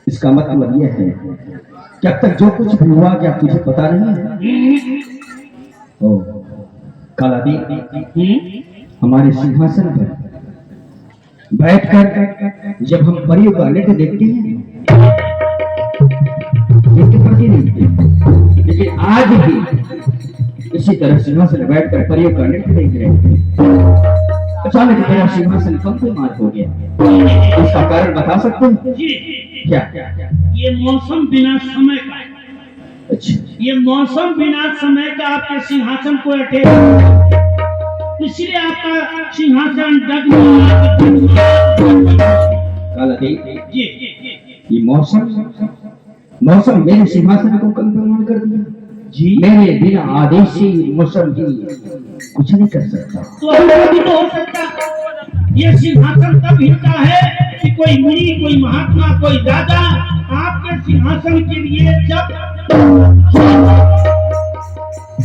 इसका मतलब यह है कि अब तक जो कुछ भी हुआ क्या तुझे पता नहीं है? ओ कालादी, हमारे सिंहासन पर बैठकर जब हम परियों का नृत्य देखते हैं, नृत्य करते नहीं, लेकिन आज भी इसी तरह सिंहासन बैठकर परियों का नृत्य देख रहे थे। अचानक मेरा सिंहासन कम बीमार हो गया। इसका कारण बता सकते हैं? जी क्या? ये मौसम बिना समय का है। अच्छा, ये मौसम बिना समय का आपके सिंहासन को अटे, इसलिए आपका सिंहासन कालादी, जी ये मौसम मेरे सिंहासन को कंपमान कर दिया। जी मेरे बिना आदेश से मौसम भी कुछ नहीं कर सकता। तो भी तो हो सकता। ये सिंहासन तब हिलता है कि कोई मुनि, कोई महात्मा, कोई दादा आपके सिंहासन के लिए जब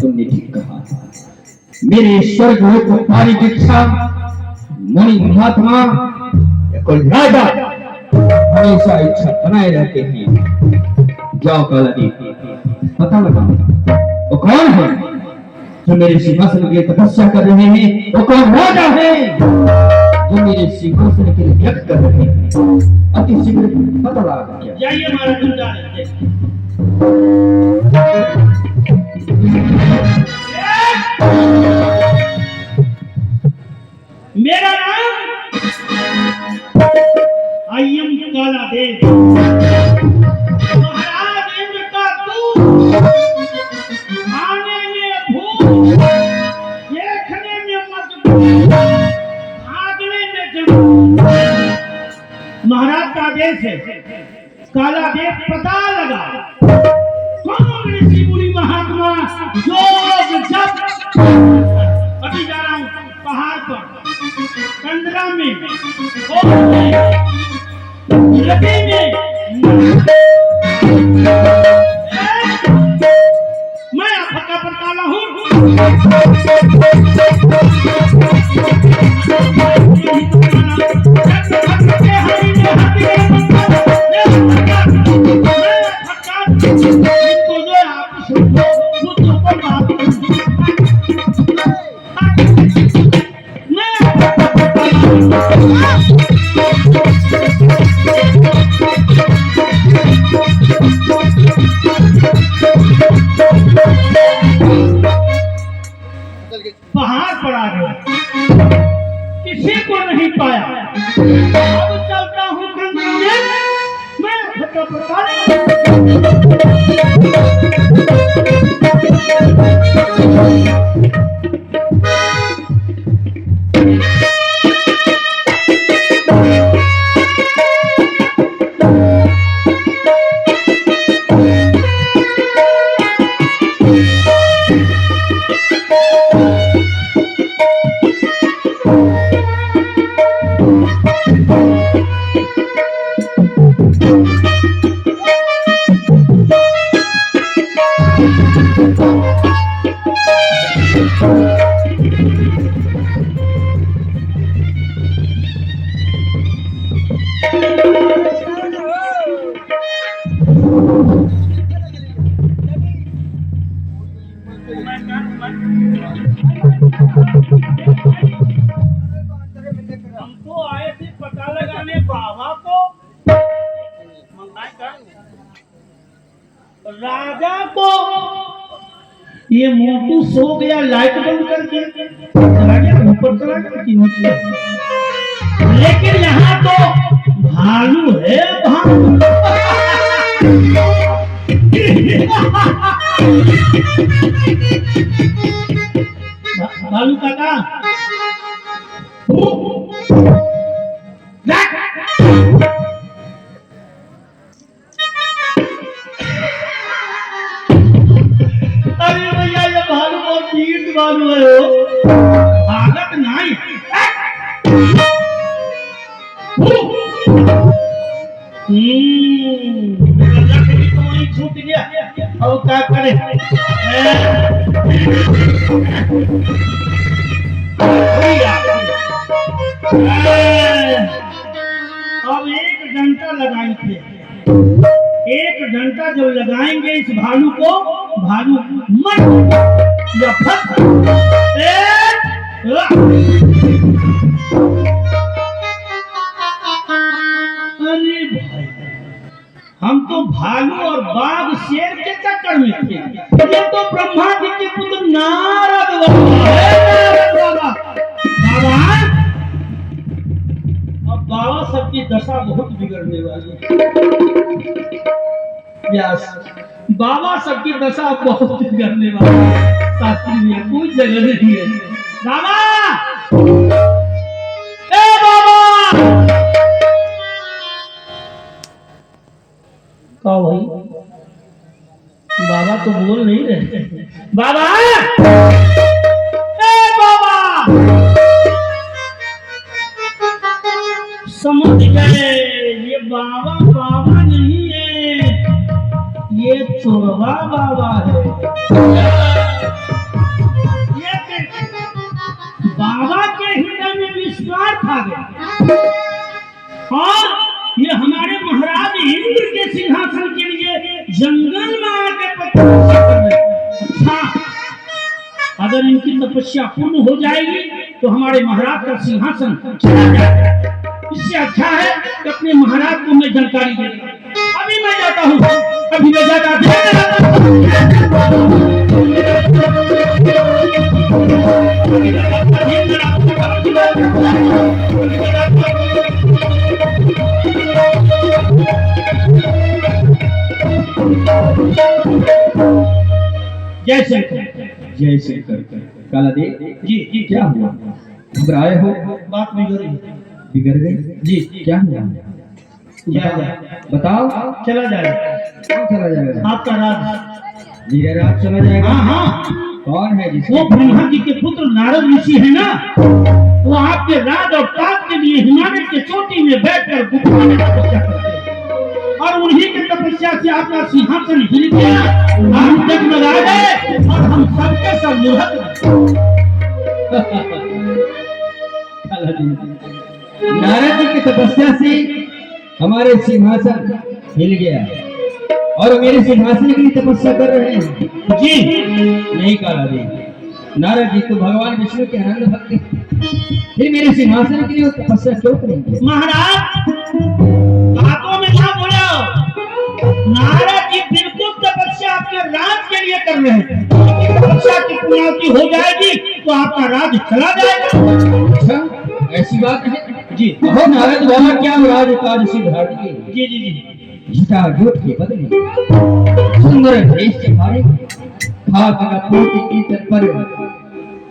तुमने ठीक कहा। मेरे स्वर्ग को पाने की इच्छा मुनि महात्मा या कोई राजा हमेशा इच्छा बनाए रहते हैं। जाओ कालादी, पता लगाओ वो कौन है जो मेरे सिंहासन के लिए तपस्या कर रहे हैं। वो कौन राजा है जो मेरे सिंहासन के लिए यज्ञ कर रहे हैं। अति शीघ्र पता लगा क्या। जाइए हमारा गुंजा मेरा नाम आयम कालादेव, महाराज इंद्र का दूत, खाने में भूख, देखने में मजबूत, भागने में जरूर। महाराज का आदेश है, कालादेव पता लगा कौन ऋषि मुनि महात्मा योग जब। अभी जा रहा हूं पहाड़ पर, कंदरा में, नदी में, मैं फटा पड़ताला हूं। पहाड़ पर आ गया, किसी को नहीं पाया। अब चलता हूँ कंदरा में, मैं फटा हमको आए थे पता लगाने बाबा को, राजा को। ये मोटू सो गया, लाइट बंद करके चला गया, ऊपर चला गया कि नीचे। लेकिन यहाँ तो भालू है, भालू। भालू काका, अरे भैया ये भालू बहुत पीठ भालू है, वो आदत नहीं। तो वही छूट गया, और क्या करे। अब 1 घंटा लगाई थे, 1 घंटा जब लगाएंगे इस भालू को, भालू मर या फट अरे भाई, हम तो भालू और बाघ शेर के चक्कर में थे। ये तो ब्रह्मा जी के पुत्र नारद बाबा। अब बाबा सबकी दशा बहुत बिगड़ने वाली है। व्यास, बाबा सबकी दशा बहुत बिगड़ने वाली है। शास्त्री में कोई जगह नहीं है। बाबा, ए बाबा, क्या भाई, बाबा तो बोल नहीं रहे। बाबा, ए बाबा, समझ गए, ये बाबा बाबा नहीं है, ये चोरवा बाबा है। ये बाबा के हृदय में विश्वास आ गया और ये हमारे महाराज इंद्र के सिंहासन के लिए जंगल में आके तपस्या कर रहे हैं। अच्छा, अगर इनकी तपस्या पूर्ण हो जाएगी तो हमारे महाराज का सिंहासन चला जाएगा। इससे अच्छा है कि अपने महाराज को मैं जानकारी दे दूं। अभी मैं जाता हूँ, अभी मैं जाता हूँ। जय शंकर। जय शंकर। काला देव जी जी, क्या हुआ? घबराए हो? बात बिगड़ गई। बिगड़ गई? जी, क्या हुआ? बताओ। चला जाएगा। कौन चला जाएगा? आपका राज, मेरा राज चला जाएगा? हाँ हाँ। कौन है जिसको? वो ब्रह्मा जी के पुत्र नारद ऋषि है ना, वो आपके राज और ताज के लिए हिमालय के चोटी में बैठकर गुफा में तपस्या करते हैं और उन्हीं की तपस्या से आपका सिंहासन हिल गया, हम जगमगा गए और हम सबके सब निहत नारद जी की तपस्या से हमारे सिंहासन हिल गया और मेरे सिंहासन के लिए तपस्या कर रहे हैं। जी नहीं काला देव, नारद जी तो भगवान विष्णु के अनंत भक्त हैं, फिर मेरे सिंहासन के लिए तपस्या क्यों करेंगे? महाराज, बातों में क्या बोला? नारद जी बिल्कुल तपस्या आपके राज के लिए कर रहे हैं। तपस्या की पूर्णाहुति हो जाएगी तो आपका राज चला जाएगा। अच्छा, ऐसी बात है जी। कहो नारद बाबा, क्या राज काज सिद्धार्थी? जी जी जी। झूठा झूठ के बदले सुंदर भेष धारे हाथ का पोती की पर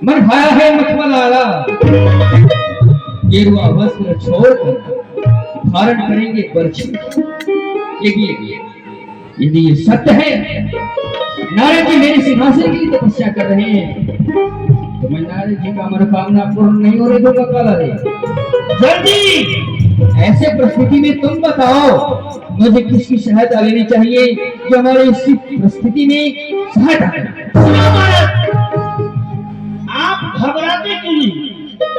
मन भाया है मखमलाला, गेरुआ वस्त्र छोड़कर धारण करेंगे बरछी। यदि ये सत्य है, नारद जी मेरे सिंहासन की तपस्या कर रहे हैं, तो मैं नारद जी का मनोकामना पूर्ण नहीं होने दूंगा। काला देव, जल्दी ऐसे परिस्थिति में तुम बताओ, मुझे किसकी सहायता लेनी चाहिए जो हमारे इस परिस्थिति में सहायता करे? आप घबराते क्यों नहीं?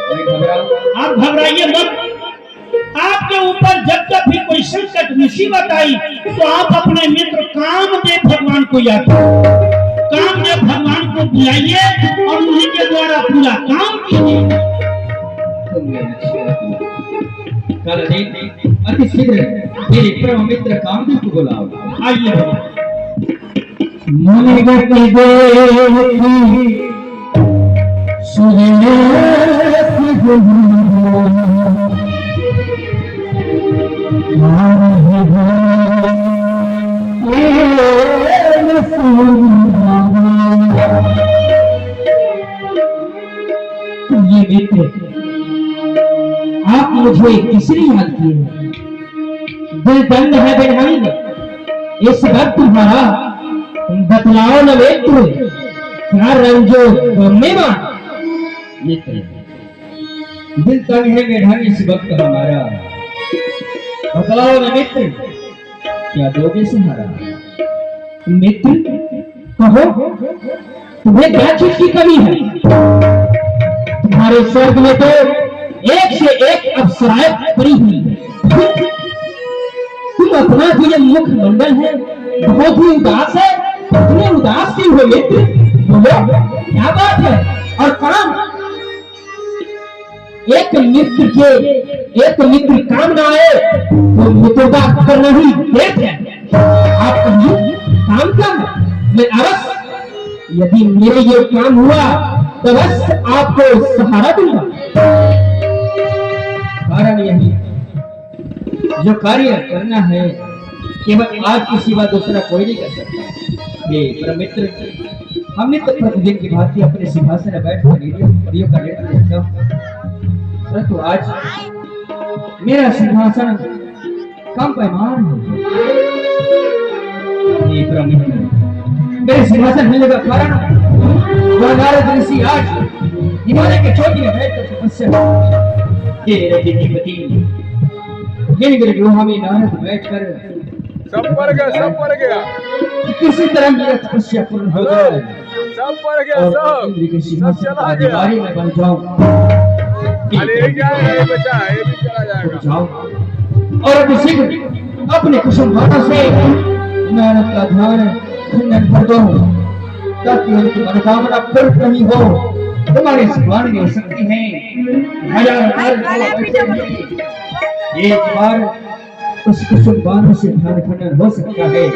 मैं घबराऊं? आप घबराइए मत। आपके ऊपर जब जब भी कोई संकट मुसीबत आई तो आप अपने मित्र कामदेव भगवान को याद करो। कामदेव भगवान को बुलाइए और उन्हीं के द्वारा पूरा काम कीजिए। काला देव, अति शीघ्र मेरे परम मित्र कामदेव को बुलाओ। आइए ये मित्र, आप मुझे किसने याद किए? दिल दंग है बेढंग, इस वक्त तुम्हारा बतलाओ न मित्र, क्या रंजो गमेवा? मित्र, दिल तंग है बेढंग इस वक्त हमारा, बतलाओ न मित्र, क्या दोगे सहारा? मित्र कहो, तुम्हें क्या चीज की कमी है? तुम्हारे स्वर्ग में तो एक से एक अप्सराएं पड़ी हुई है। तुम अपना जो ये मुखमंडल है बहुत ही उदास है। इतने उदास क्यों हो मित्र? बोलो क्या बात है? और काम एक मित्र काम ना आए तो मित्रता करना ही देश है। आप कहिए काम कम मैं अवश्य, यदि मेरे ये काम हुआ तो बस आपको सहारा दूंगा। कारण यही जो कार्य करना है केवल आपके सिवा दूसरा कोई नहीं कर सकता। ये परम मित्र, हमने तो प्रतिदिन की भांति अपने सिंहासन में बैठकर परियों का लेकर देखा, परंतु आज मेरा सिंहासन कम पैमान हो गया। ये परम मित्र, मेरे सिंहासन मिलने का कारण वह नारद ऋषि आज हिमालय के चोटी में बैठकर तपस्या। ये रवि की पति गिर गुहा में नारद बैठकर सब पड़ गया किसी तरह मेरा तपस्या पूर्ण हो जाए, सब पड़ गया सब इंद्र के सिंहासन चला का गया। अधिकारी मैं बन जाऊं। अरे ये क्या है, ये बचा है, ये भी चला जाएगा। जाओ और अति शीघ्र अपने कुसुम भाषा से नारद का ध्यान खंडन कर दो ताकि उनकी मनोकामना पूर्ण नहीं हो। तुम्हारे सिवान में शक्ति है, एक बार उस कुसुम बाणों से ध्यान खंडन हो सकता है।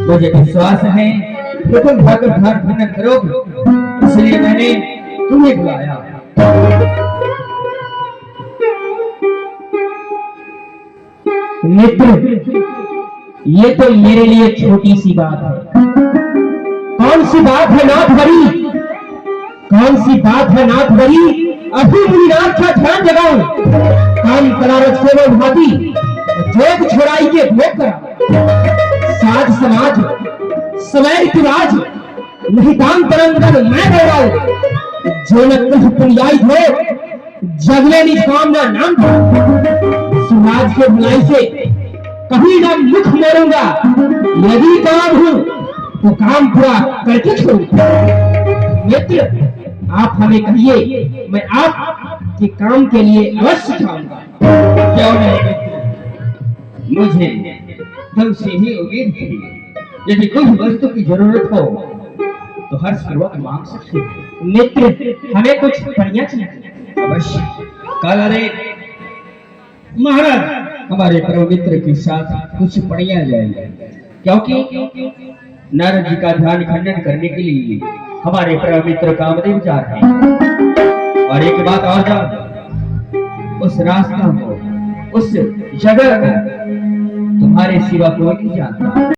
मुझे विश्वास है कि तुम जाकर ध्यान खंडन करोगे, इसलिए मैंने तुम्हें बुलाया। मित्र, ये तो मेरे लिए छोटी सी बात है। कौन सी बात है नाथ भरी? कौन सी बात है नाथ भरी? अभी मुनिनाथ का ध्यान जगाओ, काम करारत केवल भाती जोग छोड़ाई के भोग करा। साज समाज समय रिवाज नहीं दान तरंगन मैं गौरव, जो न कह पुण्याई हो जगले निज कामना नाम समाज के भलाई से कभी ना मुख मोड़ूंगा। यदि काम हूं तो काम पूरा करके छोड़ूंगा। मित्र, आप हमें कहिए, मैं आपके काम के लिए अवश्य जाऊंगा। क्यों नहीं मित्र, मुझे तुम से ही उम्मीद थी। यदि कोई वस्तु की जरूरत हो तो हर पूर्वक मांग सकते हो। मित्र, हमें कुछ बढ़िया चाहिए। अवश्य कल अरे महाराज हमारे परम मित्र के साथ कुछ बढ़िया जाएगा, क्योंकि नारद जी का ध्यान खंडन करने के लिए हमारे परम मित्र कामदेव जा रहे हैं। और एक बात और जान, उस रास्ता को, उस जगह को तुम्हारे सिवा कोई नहीं जानता।